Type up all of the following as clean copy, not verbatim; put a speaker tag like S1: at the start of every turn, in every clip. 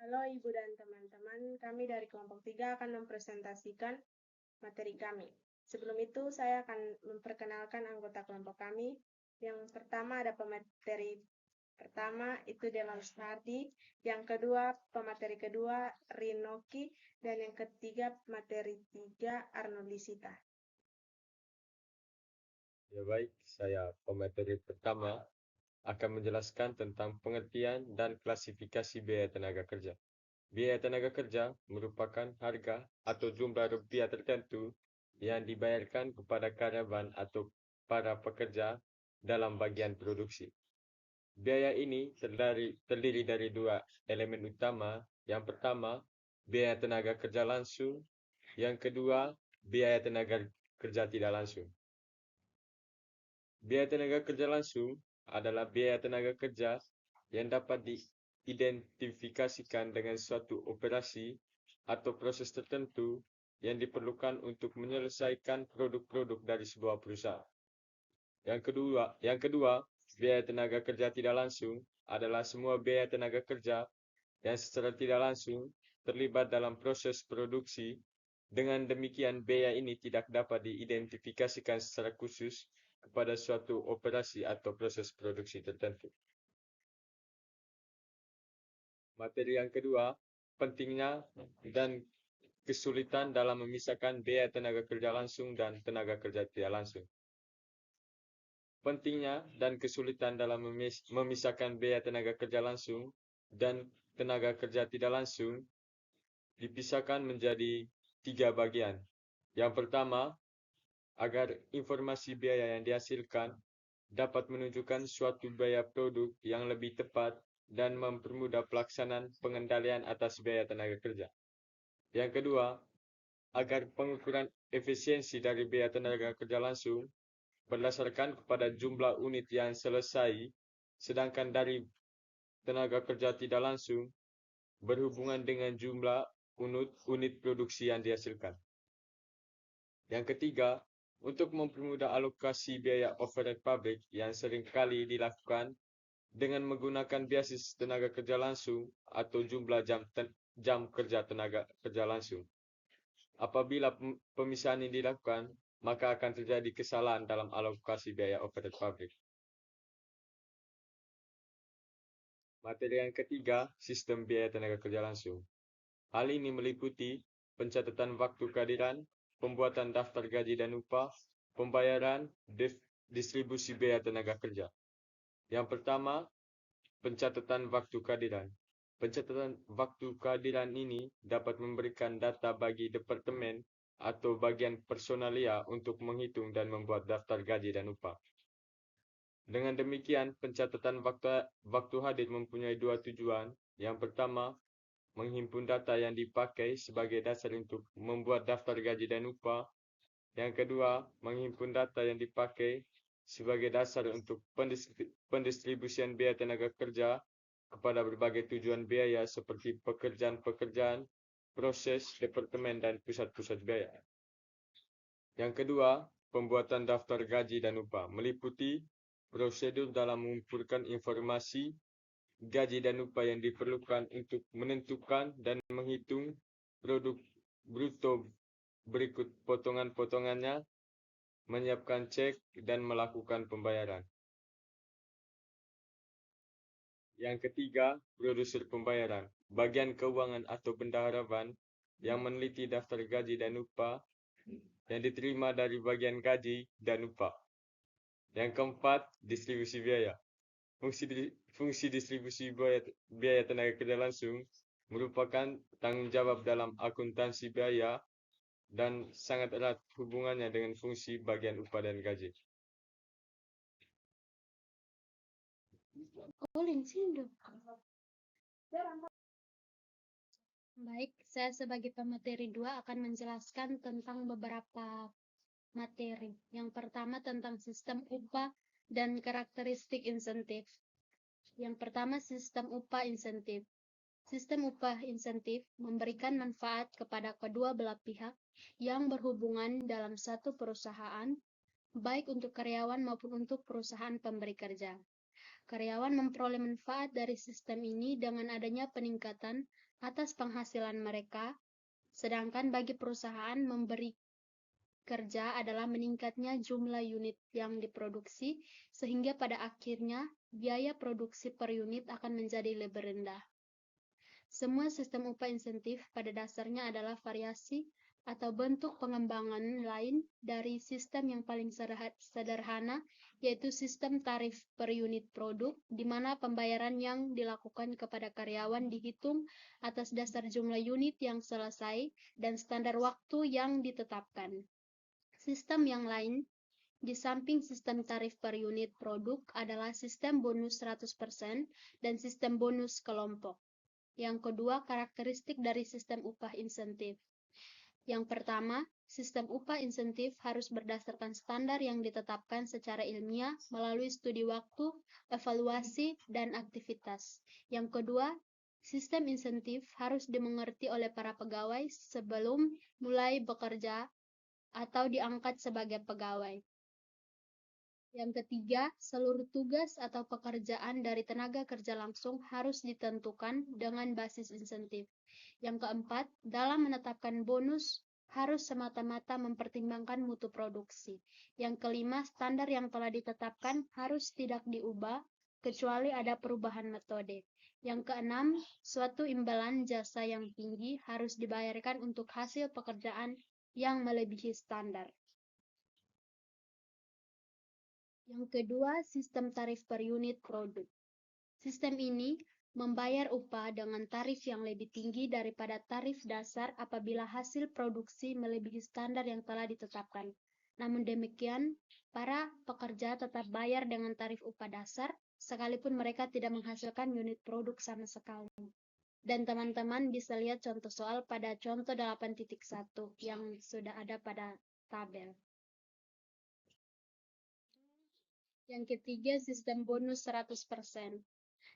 S1: Halo Ibu dan teman-teman, kami dari kelompok 3 akan mempresentasikan materi kami. Sebelum itu, saya akan memperkenalkan anggota kelompok kami. Yang pertama ada pemateri pertama, itu Dela Lestari. Yang kedua, pemateri kedua, Rinoki. Dan yang ketiga, pemateri 3, Arnoldisita.
S2: Ya baik, saya pemateri pertama akan menjelaskan tentang pengertian dan klasifikasi biaya tenaga kerja. Biaya tenaga kerja merupakan harga atau jumlah rupiah tertentu yang dibayarkan kepada karyawan atau para pekerja dalam bagian produksi. Biaya ini terdiri dari dua elemen utama. Yang pertama, biaya tenaga kerja langsung. Yang kedua, biaya tenaga kerja tidak langsung. Biaya tenaga kerja langsung adalah biaya tenaga kerja yang dapat diidentifikasikan dengan suatu operasi atau proses tertentu yang diperlukan untuk menyelesaikan produk-produk dari sebuah perusahaan. Yang kedua, biaya tenaga kerja tidak langsung adalah semua biaya tenaga kerja yang secara tidak langsung terlibat dalam proses produksi. Dengan demikian, biaya ini tidak dapat diidentifikasikan secara khusus kepada suatu operasi atau proses produksi tertentu. Materi yang kedua, pentingnya dan kesulitan dalam memisahkan biaya tenaga kerja langsung dan tenaga kerja tidak langsung. Pentingnya dan kesulitan dalam memisahkan biaya tenaga kerja langsung dan tenaga kerja tidak langsung dipisahkan menjadi 3 bagian. Yang pertama, agar informasi biaya yang dihasilkan dapat menunjukkan suatu biaya produk yang lebih tepat dan mempermudah pelaksanaan pengendalian atas biaya tenaga kerja. Yang kedua, agar pengukuran efisiensi dari biaya tenaga kerja langsung berdasarkan kepada jumlah unit yang selesai, sedangkan dari tenaga kerja tidak langsung berhubungan dengan jumlah unit produksi yang dihasilkan. Yang ketiga, untuk mempermudah alokasi biaya overhead pabrik yang sering kali dilakukan dengan menggunakan basis tenaga kerja langsung atau jumlah jam kerja tenaga kerja langsung. Apabila pemisahan ini dilakukan, maka akan terjadi kesalahan dalam alokasi biaya overhead pabrik. Materi yang ketiga, sistem biaya tenaga kerja langsung. Hal ini meliputi pencatatan waktu kehadiran, pembuatan daftar gaji dan upah, pembayaran, distribusi biaya tenaga kerja. Yang pertama, pencatatan waktu kehadiran. Pencatatan waktu kehadiran ini dapat memberikan data bagi departemen atau bagian personalia untuk menghitung dan membuat daftar gaji dan upah. Dengan demikian, pencatatan waktu hadir mempunyai dua tujuan. Yang pertama, menghimpun data yang dipakai sebagai dasar untuk membuat daftar gaji dan upah. Yang kedua, menghimpun data yang dipakai sebagai dasar untuk pendistribusian biaya tenaga kerja kepada berbagai tujuan biaya seperti pekerjaan-pekerjaan, proses, departemen, dan pusat-pusat biaya. Yang kedua, pembuatan daftar gaji dan upah meliputi prosedur dalam mengumpulkan informasi gaji dan upah yang diperlukan untuk menentukan dan menghitung produk bruto berikut potongan-potongannya, menyiapkan cek, dan melakukan pembayaran. Yang ketiga, produser pembayaran. Bagian keuangan atau bendaharawan yang meneliti daftar gaji dan upah yang diterima dari bagian gaji dan upah. Yang keempat, distribusi biaya. Fungsi distribusi biaya tenaga kerja langsung merupakan tanggung jawab dalam akuntansi biaya dan sangat erat hubungannya dengan fungsi bagian upah dan gaji.
S3: Baik, saya sebagai pemateri 2 akan menjelaskan tentang beberapa materi. Yang pertama tentang sistem upah dan karakteristik insentif. Yang pertama, sistem upah insentif. Sistem upah insentif memberikan manfaat kepada kedua belah pihak yang berhubungan dalam satu perusahaan, baik untuk karyawan maupun untuk perusahaan pemberi kerja. Karyawan memperoleh manfaat dari sistem ini dengan adanya peningkatan atas penghasilan mereka, sedangkan bagi perusahaan memberi kerja adalah meningkatnya jumlah unit yang diproduksi, sehingga pada akhirnya biaya produksi per unit akan menjadi lebih rendah. Semua sistem upah insentif pada dasarnya adalah variasi atau bentuk pengembangan lain dari sistem yang paling sederhana, yaitu sistem tarif per unit produk, di mana pembayaran yang dilakukan kepada karyawan dihitung atas dasar jumlah unit yang selesai dan standar waktu yang ditetapkan. Sistem yang lain, di samping sistem tarif per unit produk, adalah sistem bonus 100% dan sistem bonus kelompok. Yang kedua, karakteristik dari sistem upah insentif. Yang pertama, sistem upah insentif harus berdasarkan standar yang ditetapkan secara ilmiah melalui studi waktu, evaluasi, dan aktivitas. Yang kedua, sistem insentif harus dimengerti oleh para pegawai sebelum mulai bekerja atau diangkat sebagai pegawai. Yang ketiga, seluruh tugas atau pekerjaan dari tenaga kerja langsung harus ditentukan dengan basis insentif. Yang keempat, dalam menetapkan bonus harus semata-mata mempertimbangkan mutu produksi. Yang kelima, standar yang telah ditetapkan harus tidak diubah kecuali ada perubahan metode. Yang keenam, suatu imbalan jasa yang tinggi harus dibayarkan untuk hasil pekerjaan yang melebihi standar. Yang kedua, sistem tarif per unit produk. Sistem ini membayar upah dengan tarif yang lebih tinggi daripada tarif dasar apabila hasil produksi melebihi standar yang telah ditetapkan. Namun demikian, para pekerja tetap bayar dengan tarif upah dasar, sekalipun mereka tidak menghasilkan unit produk sama sekali. Dan teman-teman bisa lihat contoh soal pada contoh 8.1 yang sudah ada pada tabel. Yang ketiga, sistem bonus 100%.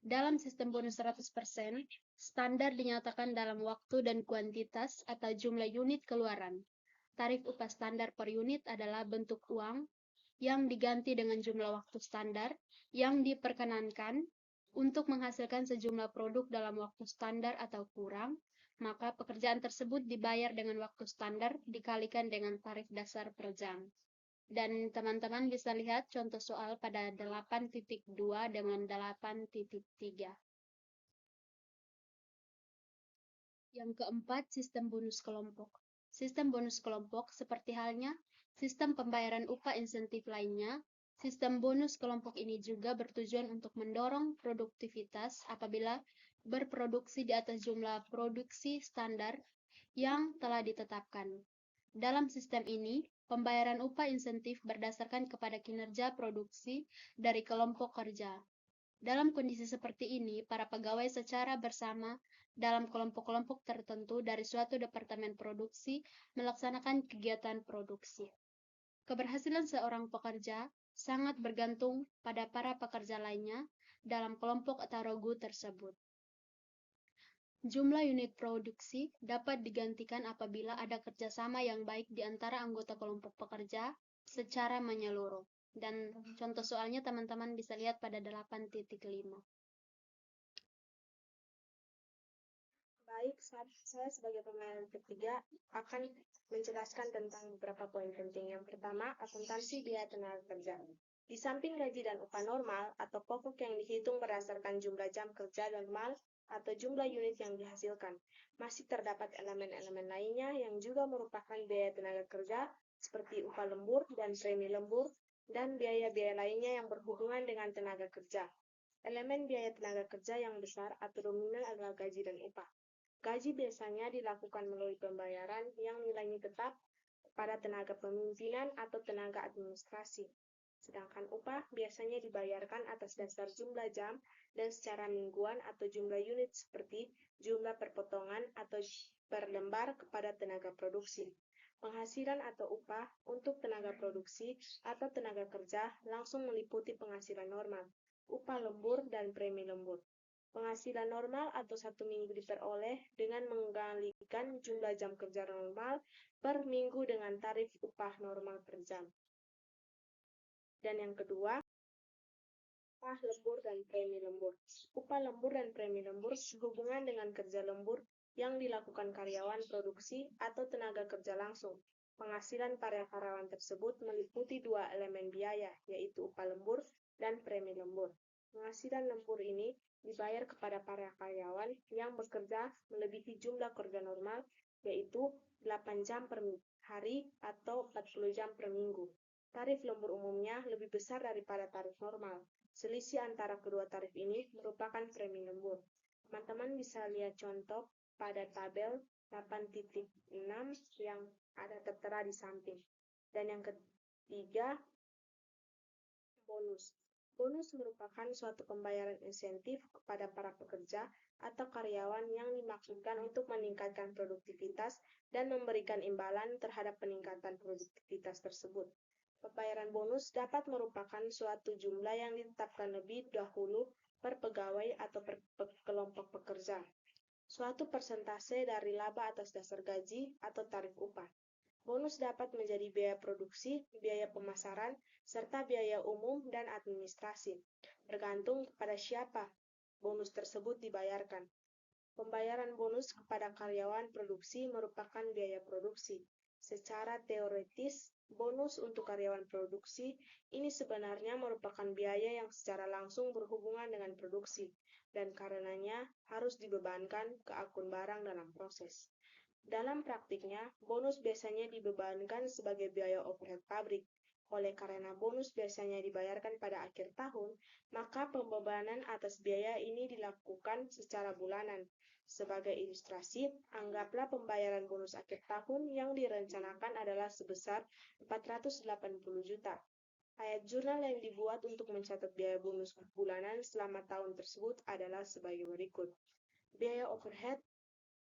S3: Dalam sistem bonus 100%, standar dinyatakan dalam waktu dan kuantitas atau jumlah unit keluaran. Tarif upah standar per unit adalah bentuk uang yang diganti dengan jumlah waktu standar yang diperkenankan untuk menghasilkan sejumlah produk dalam waktu standar atau kurang, maka pekerjaan tersebut dibayar dengan waktu standar dikalikan dengan tarif dasar per jam. Dan teman-teman bisa lihat contoh soal pada 8.2 dengan 8.3. Yang keempat, sistem bonus kelompok. Sistem bonus kelompok seperti halnya sistem pembayaran upah insentif lainnya, sistem bonus kelompok ini juga bertujuan untuk mendorong produktivitas apabila berproduksi di atas jumlah produksi standar yang telah ditetapkan. Dalam sistem ini, pembayaran upah insentif berdasarkan kepada kinerja produksi dari kelompok kerja. Dalam kondisi seperti ini, para pegawai secara bersama dalam kelompok-kelompok tertentu dari suatu departemen produksi melaksanakan kegiatan produksi. Keberhasilan seorang pekerja sangat bergantung pada para pekerja lainnya dalam kelompok atau regu tersebut. Jumlah unit produksi dapat digantikan apabila ada kerjasama yang baik di antara anggota kelompok pekerja secara menyeluruh. Dan contoh soalnya teman-teman bisa lihat pada 8.5.
S1: Baik, saya sebagai pemain ketiga akan menjelaskan tentang beberapa poin penting. Yang pertama, akuntansi biaya tenaga kerja. Di samping gaji dan upah normal atau pokok yang dihitung berdasarkan jumlah jam kerja normal atau jumlah unit yang dihasilkan, masih terdapat elemen-elemen lainnya yang juga merupakan biaya tenaga kerja seperti upah lembur dan premi lembur dan biaya-biaya lainnya yang berhubungan dengan tenaga kerja. Elemen biaya tenaga kerja yang besar atau dominan adalah gaji dan upah. Gaji biasanya dilakukan melalui pembayaran yang nilainya tetap pada tenaga pemimpinan atau tenaga administrasi. Sedangkan upah biasanya dibayarkan atas dasar jumlah jam dan secara mingguan atau jumlah unit seperti jumlah perpotongan atau per lembar kepada tenaga produksi. Penghasilan atau upah untuk tenaga produksi atau tenaga kerja langsung meliputi penghasilan normal, upah lembur, dan premi lembur. Penghasilan normal atau 1 minggu diperoleh dengan menggalikan jumlah jam kerja normal per minggu dengan tarif upah normal per jam. Dan yang kedua, upah lembur dan premi lembur. Upah lembur dan premi lembur sehubungan dengan kerja lembur yang dilakukan karyawan produksi atau tenaga kerja langsung. Penghasilan para karyawan tersebut meliputi dua elemen biaya, yaitu upah lembur dan premi lembur. Penghasilan lembur ini dibayar kepada para karyawan yang bekerja melebihi jumlah kerja normal, yaitu 8 jam per hari atau 40 jam per minggu. Tarif lembur umumnya lebih besar daripada tarif normal. Selisih antara kedua tarif ini merupakan premi lembur. Teman-teman bisa lihat contoh pada tabel 8.6 yang ada tertera di samping. Dan yang ketiga, bonus. Bonus merupakan suatu pembayaran insentif kepada para pekerja atau karyawan yang dimaksudkan untuk meningkatkan produktivitas dan memberikan imbalan terhadap peningkatan produktivitas tersebut. Pembayaran bonus dapat merupakan suatu jumlah yang ditetapkan lebih dahulu per pegawai atau per kelompok pekerja. Suatu persentase dari laba atas dasar gaji atau tarif upah. Bonus dapat menjadi biaya produksi, biaya pemasaran, serta biaya umum dan administrasi, bergantung kepada siapa bonus tersebut dibayarkan. Pembayaran bonus kepada karyawan produksi merupakan biaya produksi. Secara teoretis, bonus untuk karyawan produksi ini sebenarnya merupakan biaya yang secara langsung berhubungan dengan produksi, dan karenanya harus dibebankan ke akun barang dalam proses. Dalam praktiknya, bonus biasanya dibebankan sebagai biaya overhead pabrik. Oleh karena bonus biasanya dibayarkan pada akhir tahun, maka pembebanan atas biaya ini dilakukan secara bulanan. Sebagai ilustrasi, anggaplah pembayaran bonus akhir tahun yang direncanakan adalah sebesar 480 juta. Ayat jurnal yang dibuat untuk mencatat biaya bonus bulanan selama tahun tersebut adalah sebagai berikut. Biaya overhead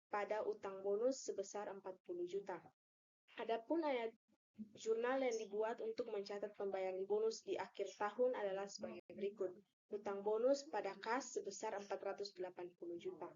S1: pada utang bonus sebesar 40 juta. Adapun ayat jurnal yang dibuat untuk mencatat pembayaran bonus di akhir tahun adalah sebagai berikut. Utang bonus pada kas sebesar 480 juta.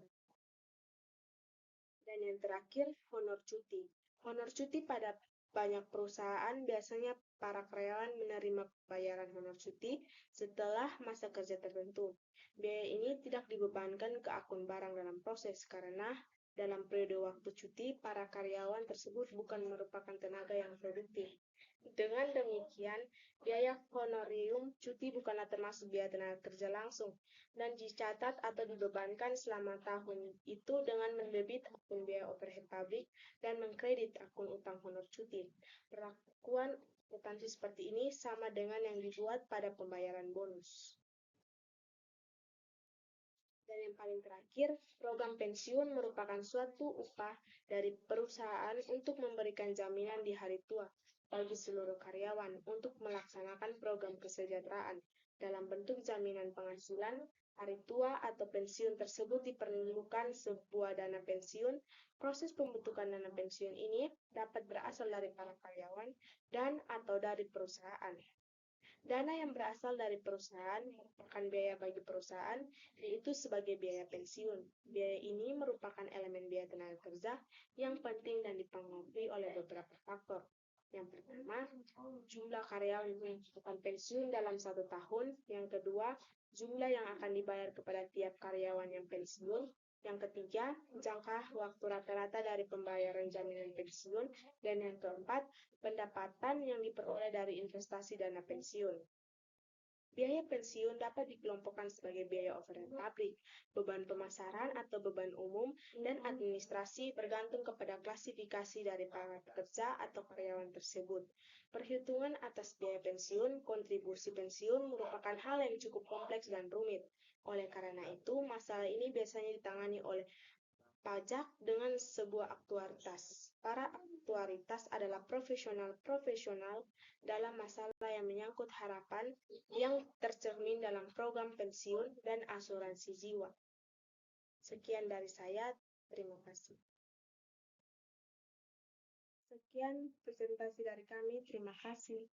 S1: Dan yang terakhir, honor cuti. Honor cuti pada banyak perusahaan biasanya para karyawan menerima bayaran honor cuti setelah masa kerja tertentu. Biaya ini tidak dibebankan ke akun barang dalam proses karena dalam periode waktu cuti, para karyawan tersebut bukan merupakan tenaga yang produktif. Dengan demikian, biaya honorium cuti bukanlah termasuk biaya tenaga kerja langsung, dan dicatat atau dibebankan selama tahun itu dengan mendebit akun biaya overhead pabrik dan mengkredit akun utang honor cuti. Perlakuan akuntansi seperti ini sama dengan yang dibuat pada pembayaran bonus. Dan yang paling terakhir, program pensiun merupakan suatu upah dari perusahaan untuk memberikan jaminan di hari tua bagi seluruh karyawan untuk melaksanakan program kesejahteraan. Dalam bentuk jaminan penghasilan, hari tua atau pensiun tersebut diperlukan sebuah dana pensiun. Proses pembentukan dana pensiun ini dapat berasal dari para karyawan dan atau dari perusahaan. Dana yang berasal dari perusahaan merupakan biaya bagi perusahaan, yaitu sebagai biaya pensiun. Biaya ini merupakan elemen biaya tenaga kerja yang penting dan dipengaruhi oleh beberapa faktor. Yang pertama, jumlah karyawan yang membutuhkan pensiun dalam 1 tahun. Yang kedua, jumlah yang akan dibayar kepada tiap karyawan yang pensiun. Yang ketiga, jangka waktu rata-rata dari pembayaran jaminan pensiun. Dan yang keempat, pendapatan yang diperoleh dari investasi dana pensiun. Biaya pensiun dapat dikelompokkan sebagai biaya overhead pabrik, beban pemasaran atau beban umum, dan administrasi bergantung kepada klasifikasi dari para pekerja atau karyawan tersebut. Perhitungan atas biaya pensiun, kontribusi pensiun merupakan hal yang cukup kompleks dan rumit. Oleh karena itu, masalah ini biasanya ditangani oleh pajak dengan sebuah aktuaritas. Para aktuaritas adalah profesional dalam masalah yang menyangkut harapan yang tercermin dalam program pensiun dan asuransi jiwa. Sekian dari saya, terima kasih. Sekian presentasi dari kami, terima kasih.